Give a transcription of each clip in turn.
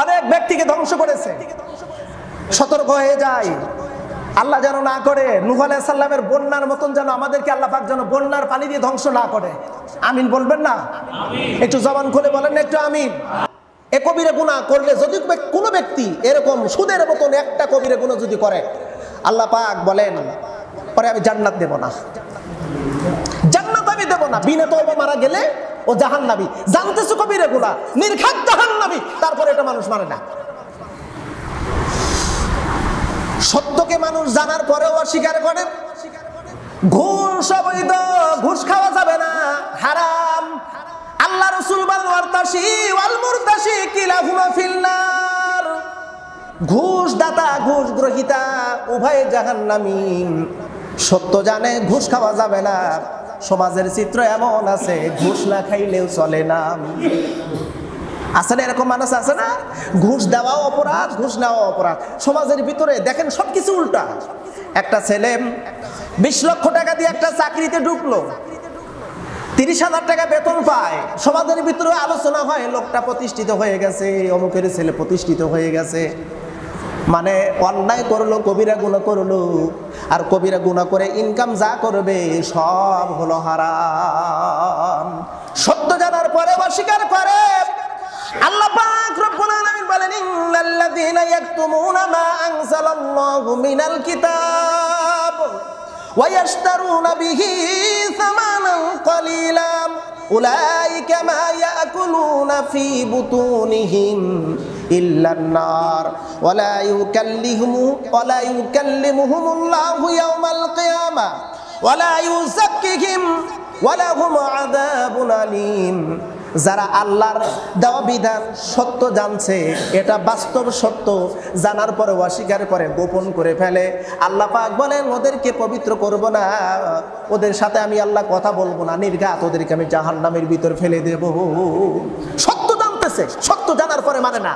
অনেক ব্যক্তিকে ধ্বংস করেছে। সতর্ক হয়ে যায়, আল্লাহ যেন না করে নূহ আলাইহিস সালামের বন্যার মতন যেন আমাদেরকে আল্লাহ পাক যেন বন্যার পানি দিয়ে ধ্বংস না করে। আমিন বলবেন না? একটু জবান খুলে বলেন একটু আমিন। এ কবিরা গুনাহ করলে যদি কোনো ব্যক্তি এরকম সুদের মতন একটা কবিরা গুনাহ যদি করে, আল্লাহ পাক বলেন পরে আমি জান্নাত দেব না, জান্নাত আমি দেব না। বিনা তওবা মারা গেলে ও জাহান্নামী। জানতেছো কবিরা গুনাহ, নির্ঘাত জাহান্নামী, তারপরে এটা মানুষ মানে না। সত্যকে মানুষ জানার পরেও অস্বীকার করে। ঘুষ অবৈধ, ঘুষ খাওয়া যাবে না, হারাম। আল্লাহ রাসূল বলেন ওয়ারতাশি ওয়াল মুরতাশি কিলাহুমা ফিন্নার। ঘুষ দাতা, ঘুষ গ্রহীতা উভয়ে জাহান্নামী। সত্য জানে ঘুষ খাওয়া যাবে না। সমাজের চিত্র এমন আছে, ঘুষ না খাইলেও চলে না। আছে না এরকম মানুষ? আছে না? ঘুষ দেওয়াও অপরাধ, ঘুষ নেওয়াও অপরাধ। সমাজের ভিতরে দেখেন সবকিছু উল্টা। একটা ছেলে 20 লক্ষ টাকা দিয়ে একটা চাকরিতে ঢুকলো, 30,000 টাকা বেতন পায়। সমাজের ভিতরে আলোচনা হয় লোকটা প্রতিষ্ঠিত হয়ে গেছে, অমুকের ছেলে প্রতিষ্ঠিত হয়ে গেছে। মানে অন্যায় করলো, কবিরা গুনাহ করলো, আর কবিরা গুনাহ করে ইনকাম যা করবে সব হলো হারাম। সত্য জানার পরে অস্বীকার করে। আল্লাহ পাক রব্বুল আলামিন বলেন ইন্নাল্লাযীনা ইয়াকতুমুনা মা আনজালাল্লাহু মিনাল কিতাব ওয়া ইয়াশতারুনা বিহি সামানান ক্বালীলা উলাইকা মা ইয়াকুলুনা ফি বুতুনিহিম ইল্লান নার ওয়া লা ইউকাল্লিমুহুমুল্লাহু ইয়াওমাল কিয়ামা ওয়া লা ইউযাক্কিহিম ওয়া লাহুম আযাবুন আলীম। যারা আল্লাহর দেওয়া বিধান সত্য জানছে, এটা বাস্তব সত্য জানার পরে অস্বীকার করে, গোপন করে ফেলে, আল্লাহ পাক বলেন ওদেরকে পবিত্র করব না, ওদের সাথে আমি আল্লাহ কথা বলবো না, নির্ঘাত ওদেরকে আমি জাহান্নামের ভিতর ফেলে দেব। সত্য জানতেছে, সত্য জানার পরে মানে না।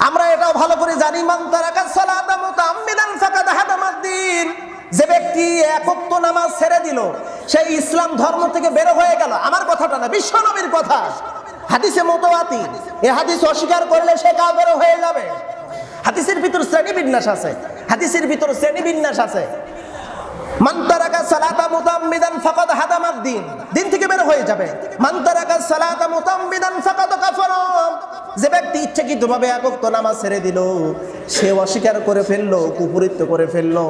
আমরা এটাও ভালো করে জানি মান তারাকা সালাতা মুতাআম্মিদান ফাকাদ হাদামাদ-দ্বীন। যে ব্যক্তি এক ওয়াক্ত নামাজ ছেড়ে দিল, সেই ইসলাম ধর্ম থেকে বের হয়ে গেল। আমার কথাটা না, বিশ্ব নবীর কথা, হাদিসে মুতাওয়াতির। এই হাদিস অস্বীকার করলে সে কাফের হয়ে যাবে। হাদিসের ভিতর শ্রেণীবিন্যাস আছে, হাদিসের ভিতর শ্রেণীবিন্যাস আছে। মান তারাকা সালাতা মুতাআম্মিদান ফাকাদ হাদামাদ-দ্বীন, দিন থেকে বের হয়ে যাবে। মান তারাকা সালাতা মুতাআম্মিদান ফাকাদ কাফারা। যে ব্যক্তি ইচ্ছাকৃতভাবে এক ওয়াক্ত নামাজ ছেড়ে দিল, সে অস্বীকার করে ফেললো, কুফরিত্ব করে ফেললো।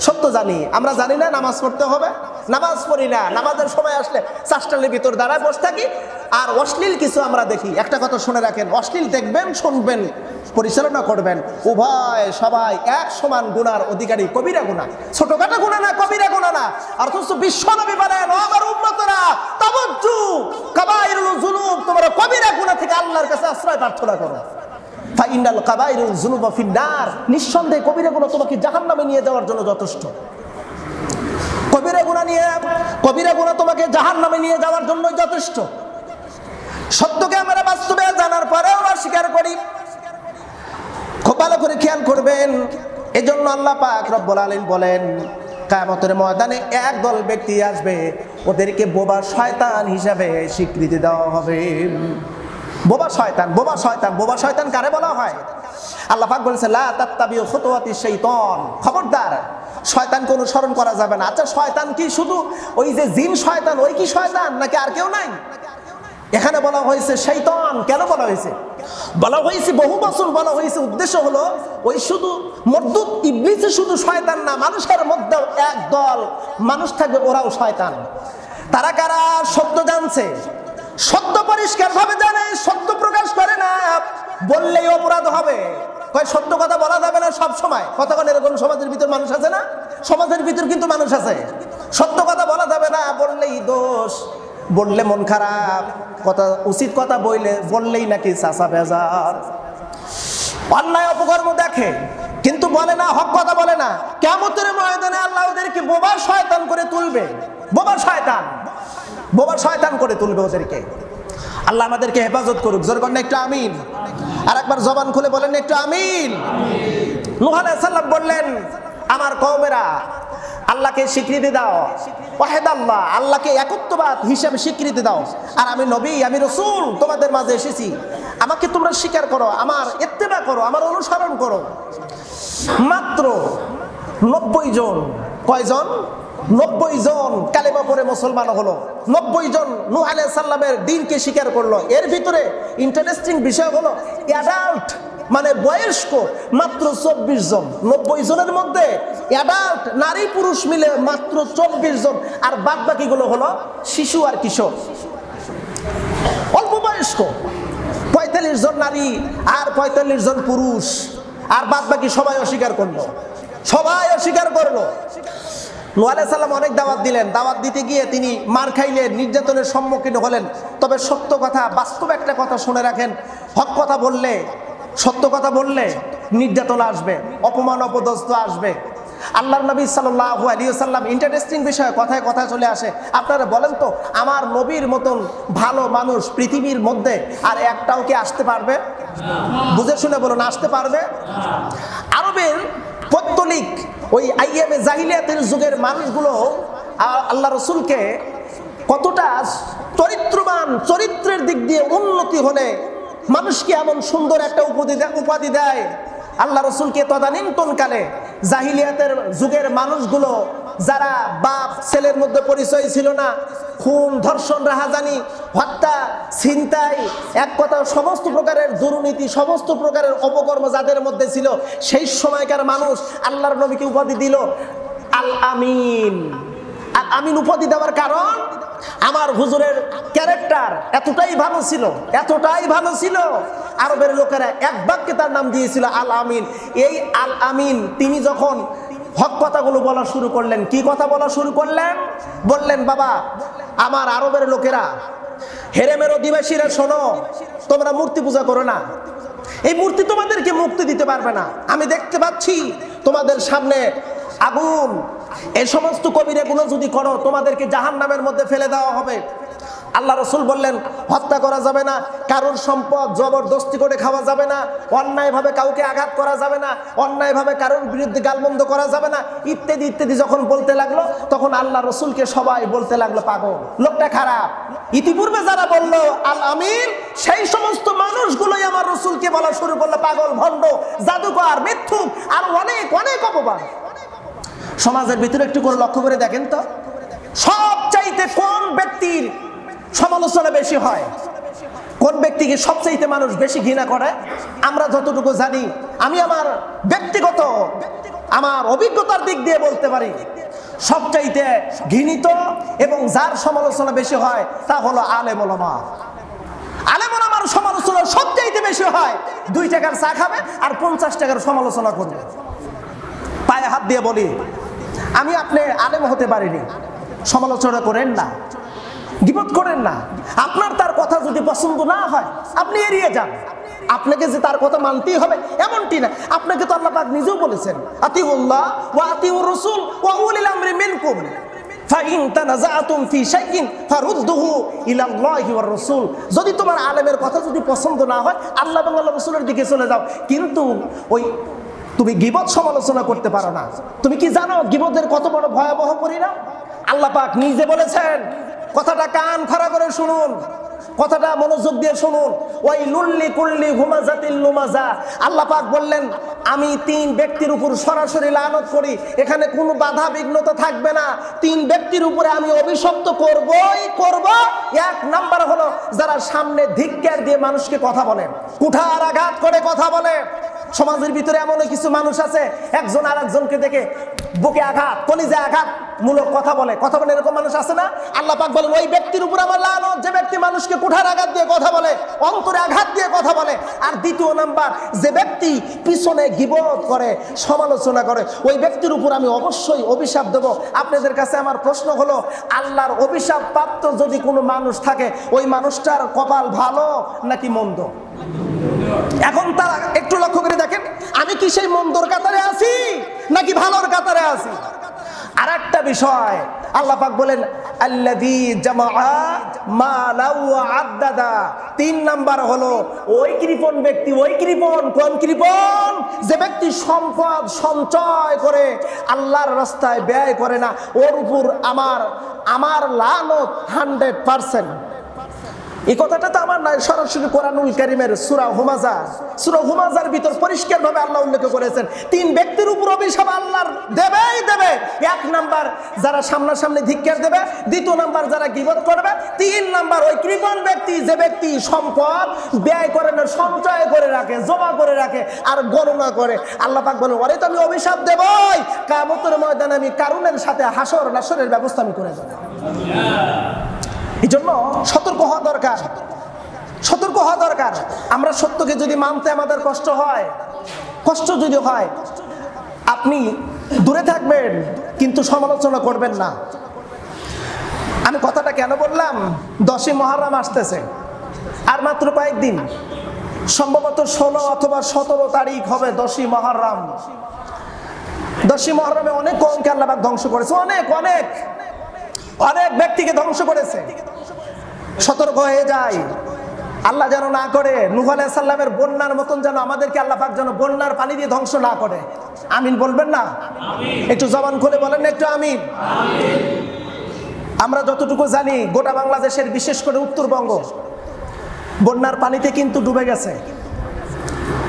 সত্য জানি, আমরা জানি না নামাজ পড়তে হবে, নামাজ পড়ি না। নামাজের সময় আসলে চাষটালের ভিতর দাঁড়ায় বসে থাকি, আর অশ্লীল কিছু আমরা দেখি। একটা কথা শুনে রাখেন, অশ্লীল দেখবেন, শুনবেন, পরিচালনা করবেন, উভয় সবাই এক সমান গুনার অধিকারী। কবিরা গুনাহ, ছোটখাটো গুনাহ না, কবিরা গুনাহ না। অথচ বিশ্বনবী বলেন ও আমার উম্মতরা তাওয়াজ্জু কাবাইরুল যুনুব, তোমরা কবিরা গুনাহ থেকে আল্লাহর কাছে আশ্রয় প্রার্থনা করো। ফাইনাল কাবাইরুল যুনুবা ফিন্নার, নিঃসন্দেহে কবিরা গুনাহ তোমাকে জাহান্নামে নিয়ে যাওয়ার জন্য যথেষ্ট। কবিরা গুনাহ তোমাকে জাহান্নামে নিয়ে যাওয়ার জন্য যথেষ্ট। সত্যকে আমরা বাস্তবে জানার পরেও অস্বীকার করি। খুব ভালো করে খেয়াল করবেন। এজন্য আল্লাহ পাক রব্বুল আলামিন বলেন কিয়ামতের ময়দানে একদল ব্যক্তি আসবে, ওদেরকে বোবা শয়তান হিসাবে স্বীকৃতি দেওয়া হবে। বোবা শয়তান, বোবা শয়তান, বোবা শয়তান কারে বলা হয়? আল্লাহ পাক বলেছে লা তাত্তাবিউ খুতুওয়াতিশ শাইতান, খবরদার শয়তানকে অনুসরণ করা যাবে না। আচ্ছা শয়তান কি শুধু ওই যে জিন শয়তান, ওই কি শয়তান, নাকি আর কেউ নাই? এখানে বলা হয়েছে শয়তান। কেন বলা হয়েছে? বলা হয়েছে, বহু বছর বলা হয়েছে, উদ্দেশ্য হলো ওই শুধু মরদুদ ইবলিসই শুধু শয়তান না, মানুষের মধ্যেও এক দল মানুষ থাকবে, ওরাও শয়তান। তারা কারা? সত্য জানছে, সত্য পরিষ্কার ভাবে জানে, সত্য প্রকাশ করে না, বললেই অপরাধ হবে। কয় সত্য কথা বলা যাবে না সব সময়। কতক্ষণ এরকম সমাজের ভিতর মানুষ আছে না? সমাজের ভিতর কিন্তু মানুষ আছে, সত্য কথা বলা যাবে না, বললেই দোষ, বললে মন খারাপ, কথা উচিত কথা বললেই নাকি চাচা বেজার। অন্যায় অপকর্ম দেখে কিন্তু বলে না, হক কথা বলে না। কিয়ামতের ময়দানে আল্লাহ ওদেরকে বোবা শয়তান করে তুলবে, বোবা শয়তান, বোবা শয়তান করে তুলবে ওদেরকে। আল্লাহ আমাদেরকে হেফাজত করুক। জোর করেন একটু আমিন। আর একবার জবান খুলে বলেন একটু আমিন। নূহ আলাইহিস সালাম বললেন আমার কওমেরা আল্লাহকে স্বীকৃতি দাও, ওয়াহিদ আল্লাহ, আল্লাহকে একত্ববাদ হিসেবে স্বীকৃতি দাও। আর আমি নবী, আমি রাসূল তোমাদের মাঝে এসেছি, আমাকে তোমরা স্বীকার করো, আমার ইত্তেবা করো, আমার অনুসরণ করো। মাত্র 90 জন, কয়জন? 90 জন কালেমা পড়ে মুসলমান হলো। 90 জন নূহ আলাইহিস সালামের দ্বীনকে স্বীকার করলো। এর ভিতরে ইন্টারেস্টিং বিষয় হলো অ্যাডাল্ট মানে বয়স্ক মাত্র 24 জন। 90 জনের মধ্যে অ্যাডাল্ট নারী পুরুষ মিলে মাত্র 24 জন, আর বাদ বাকিগুলো হলো শিশু আর কিশোর, অল্প বয়স্ক। 45 জন নারী আর 45 জন পুরুষ, আর বাদ বাকি সবাই অস্বীকার করলো, সবাই অস্বীকার করলো। নূহ আলাইহিস সালাম অনেক দাওয়াত দিলেন, দাওয়াত দিতে গিয়ে তিনি মার খাইলেন, নির্যাতনের সম্মুখীন হলেন। তবে সত্য কথা, বাস্তব একটা কথা শুনে রাখেন, হক কথা বললে, সত্য কথা বললে নির্যাতন আসবে, অপমান অপদস্থ আসবে। আল্লাহর নবী সাল্লাল্লাহু আলাইহি ওয়াসাল্লাম, ইন্টারেস্টিং বিষয়, কথায় কথায় চলে আসে। আপনারা বলেন তো, আমার নবীর মতন ভালো মানুষ পৃথিবীর মধ্যে আর একটাও কি আসতে পারবে? বুঝে শুনে বলুন, আসতে পারবে? আরবের পৌত্তলিক ওই আইয়ামে জাহিলিয়াতের যুগের মানুষগুলো আল্লাহ রসুলকে কতটা চরিত্রবান, চরিত্রের দিক দিয়ে উন্নতি হলে মানুষকে এমন সুন্দর একটা উপাধি দেয়। আল্লাহ রসুলকে তদানীন্তনকালে জাহিলিয়াতের যুগের মানুষগুলো, যারা বাপ ছেলের মধ্যে পরিচয় ছিল না, খুন ধর্ষণ রাহাজানি হত্যা ছিনতাই, এক কথা সমস্ত প্রকারের দুর্নীতি, সমস্ত প্রকারের অপকর্ম যাদের মধ্যে ছিল, সেই সময়কার মানুষ আল্লাহর নবীকে উপাধি দিল আল আমিন। আল আমিন উপাধি দেওয়ার কারণ, আমার হুজুরের ক্যারেক্টার এতটাই ভালো ছিল, এতটাই ভালো ছিল, আরবের লোকেরা এক বাক্যে তার নাম দিয়েছিল আল আমিন। এই আল আমিন তিনি যখন হক কথাগুলো বলা শুরু করলেন, কি কথা বলা শুরু করলেন? বললেন, বাবা আমার আরবের লোকেরা, হেরেমের অধিবাসীরা, শোনো, তোমরা মূর্তি পূজা করো না, এই মূর্তি তোমাদেরকে মুক্তি দিতে পারবে না। আমি দেখতে পাচ্ছি তোমাদের সামনে আগুন, এই সমস্ত কবিরাগুলো যদি করো তোমাদেরকে জাহান্নামের মধ্যে ফেলে দেওয়া হবে। আল্লাহ রসুল বললেন, হত্যা করা যাবে না, কারোর সম্পদ জবরদস্তি করে খাওয়া যাবে না, অন্যায়ভাবে কাউকে আঘাত করা যাবে না, অন্যায়ভাবে কারোর বিরুদ্ধে গালমন্দ করা যাবে না, ইত্যাদি ইত্যাদি যখন বলতে লাগলো, তখন আল্লাহ রসুলকে সবাই বলতে লাগলো পাগল, লোকটা খারাপ। ইতিপূর্বে যারা বললো আল আমিন, সেই সমস্ত মানুষগুলোই আমার রসুলকে বলা শুরু করলো পাগল, ভণ্ড, জাদুকর, মিথ্যুক, আর অনেক অনেক অপবাদ। সমাজের ভিতরে একটু করে লক্ষ্য করে দেখেন তো, সবচাইতে কোন ব্যক্তির সমালোচনা বেশি হয়, কোন ব্যক্তিকে সবচাইতে মানুষ বেশি ঘৃণা করে? আমরা যতটুকু জানি, আমি আমার ব্যক্তিগত আমার অভিজ্ঞতার দিক দিয়ে বলতে পারি, সবচাইতে ঘৃণিত এবং যার সমালোচনা বেশি হয় তা হলো আলেম ওলামা। আলেম ওলামার সমালোচনা সবচাইতে বেশি হয়। 2 টাকার চা খাবে আর 50 টাকার সমালোচনা করবে। পায়ে হাত দিয়ে বলি, আমি আপনি আলেম হতে পারিনি, সমালোচনা করেন না, গীবত করেন না। আপনার তার কথা যদি পছন্দ না হয় আপনি এড়িয়ে যান। আপনাকে যে তার কথা মানতেই হবে এমনটি না। আপনাকে তো আল্লাহ পাক নিজেও বলেছেন, আতিউল্লাহ ওয়া আতিউর রাসূল ওয়া উলিল আমরি মিনকুম ফাইন তানাযাআতুম ফি শাইইন ফারুদ্দুহু ইলাল্লাহি ওয়ার রাসূল। যদি তোমার আলেমের কথা যদি পছন্দ না হয় আল্লাহ এবং আল্লাহর রাসূলের দিকে চলে যাও। কিন্তু ওই তুমি গীবত সমালোচনা করতে পারো না। তুমি কি জানো গীবতের কত বড় ভয়াবহ পরিণাম? আল্লাহ পাক নিজে বলেছেন, কথাটা কান খাড়া করে শুনুন, কথাটা মনোযোগ দিয়ে শুনুন। ওয়াইলুল লিকুল্লি হুমাযাতিল লুমাযা। আল্লাহ পাক বললেন, আমি 3 ব্যক্তির উপর সরাসরি লানত করি, এখানে কোনো বাধা বিঘ্নতা থাকবে না। 3 ব্যক্তির উপরে আমি অভিশপ্ত করবই করব। 1 নাম্বার হলো যারা সামনে ধিক্কার দিয়ে মানুষকে কথা বলে, কুঠার আঘাত করে কথা বলে। সমাজের ভিতরে এমন কিছু মানুষ আছে, একজন আর একজনকে দেখে বুকে আঘাত, কলিজা আঘাত মূলক কথা বলে, এরকম মানুষ আছে না? আল্লাহ পাক বলেন, ওই ব্যক্তির উপর আমার লানত, যে ব্যক্তি মানুষকে কুঠার আঘাত দিয়ে কথা বলে, অন্তরে আঘাত দিয়ে কথা বলে। আর 2 নাম্বার, যে ব্যক্তি পিছনে গীবত করে, সমালোচনা করে, ওই ব্যক্তির উপর আমি অবশ্যই অভিশাপ দেব। আপনাদের কাছে আমার প্রশ্ন হলো, আল্লাহর অভিশাপ প্রাপ্ত যদি কোনো মানুষ থাকে, ওই মানুষটার কপাল ভালো নাকি মন্দ? এখন তারা একটু লক্ষ্য করে দেখেন, আমি কি সেই মন্দর কাতারে আছি নাকি ভালোর কাতারে আছি? আর একটা বিষয় আল্লাহ পাক বলেন আল্লাযী জামাআ মালাও আদ্দাদা। 3 নাম্বার হলো ওই কৃপণ ব্যক্তি, ওই কৃপণ, কোন কৃপণ? যে ব্যক্তি সম্পদ সঞ্চয় করে আল্লাহর রাস্তায় ব্যয় করে না, ওর উপর আমার লানত 100%। এই কথাটা তো আমার নয়, সরাসরি কোরআনুল কারীমের সূরা হুমাযার ভিতর পরিষ্কারভাবে আল্লাহ উল্লেখ করেছেন 3 ব্যক্তির উপর অভিশাপ আল্লাহর দেবেই দেবে। 1 নাম্বার যারা সামনাসামনি ধিক্কার দেবে, 2 নাম্বার যারা গীবত করবে, 3 নাম্বার ওই কৃপণ ব্যক্তি যে ব্যক্তি সম্পদ ব্যয় করে না, সঞ্চয় করে রাখে, জমা করে রাখে আর গণনা করে। আল্লাহ পাক বলেন ওরে তো আমি অভিশাপ দেবই, কিয়ামতের ময়দানে আমি কারুনের সাথে হাসর নাসরের ব্যবস্থা আমি করে দেব। এই জন্য সতর্ক হওয়া দরকার। আমরা সত্যকে যদি মানতে আমাদের কষ্ট যদি হয়, আপনি দূরে থাকবেন কিন্তু সমালোচনা করবেন না। আমি কথাটা কেন বললাম? 10ই মুহররম আসতেছে, আর মাত্র কয়েকদিন, সম্ভবত 16 অথবা 17 তারিখ হবে 10ই মুহররম। 10ই মুহররমে অনেক কওমকে আল্লাহ পাক ধ্বংস করেছে, অনেক ব্যক্তিকে ধ্বংস করেছে। সতর্ক হয়ে যায়, আল্লাহ যেন না করে নূহ আলাইহিস সালামের বন্যার মতন যেন আমাদেরকে আল্লাহ পাক যেন বন্যার পানি দিয়ে ধ্বংস না করে। আমিন বলবেন না? একটু জবান খুলে বলেন না একটু আমিন। আমরা যতটুকু জানি গোটা বাংলাদেশের, বিশেষ করে উত্তরবঙ্গ বন্যার পানিতে কিন্তু ডুবে গেছে।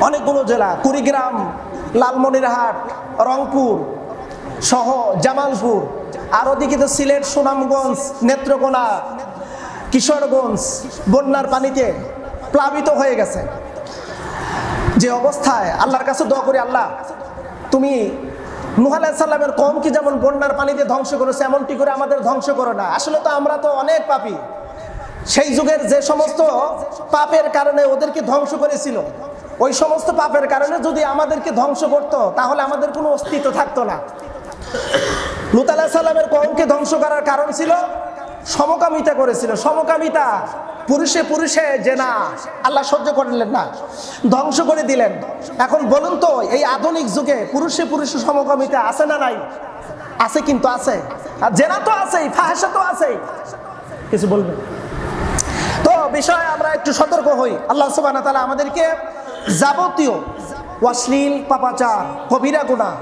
অনেকগুলো জেলা, কুড়িগ্রাম, লালমনিরহাট, রংপুর সহ জামালপুর, আর ওদিকে তো সিলেট, সুনামগঞ্জ, নেত্রকোনা, কিশোরগঞ্জ বন্যার পানিতে প্লাবিত হয়ে গেছে। যে অবস্থায় আল্লাহর কাছে দোয়া করি, আল্লাহ তুমি নূহ আলাইহিস সালামের কওমকে যেমন বন্যার পানিতে ধ্বংস করেছে, এমনটি করে আমাদের ধ্বংস করো না। আসলে তো আমরা তো অনেক পাপী, সেই যুগের যে সমস্ত পাপের কারণে ওদেরকে ধ্বংস করেছিল, ওই সমস্ত পাপের কারণে যদি আমাদেরকে ধ্বংস করতো তাহলে আমাদের কোনো অস্তিত্ব থাকতো না। লূত আলাইহিস সালামের কওমকে ধ্বংস করার কারণ ছিল সমকামিতা করেছিল, সমকামিতা, পুরুষে জেনা, আল্লাহ সহ্য করলেন না, ধ্বংস করে দিলেন। এখন বলুন তো, এই আধুনিক যুগে পুরুষে সমকামিতা আছে না নাই? আছে, কিন্তু আছে। আর জেনা তো আছেই, ফাহিশা তো আছেই। কিছু বলবেন? তো বিষয়ে আমরা একটু সতর্ক হই। আল্লাহ সুবহানাহু ওয়া তাআলা আমাদেরকে যাবতীয় অশ্লীল, পাপাচার, কবিরা গুনাহ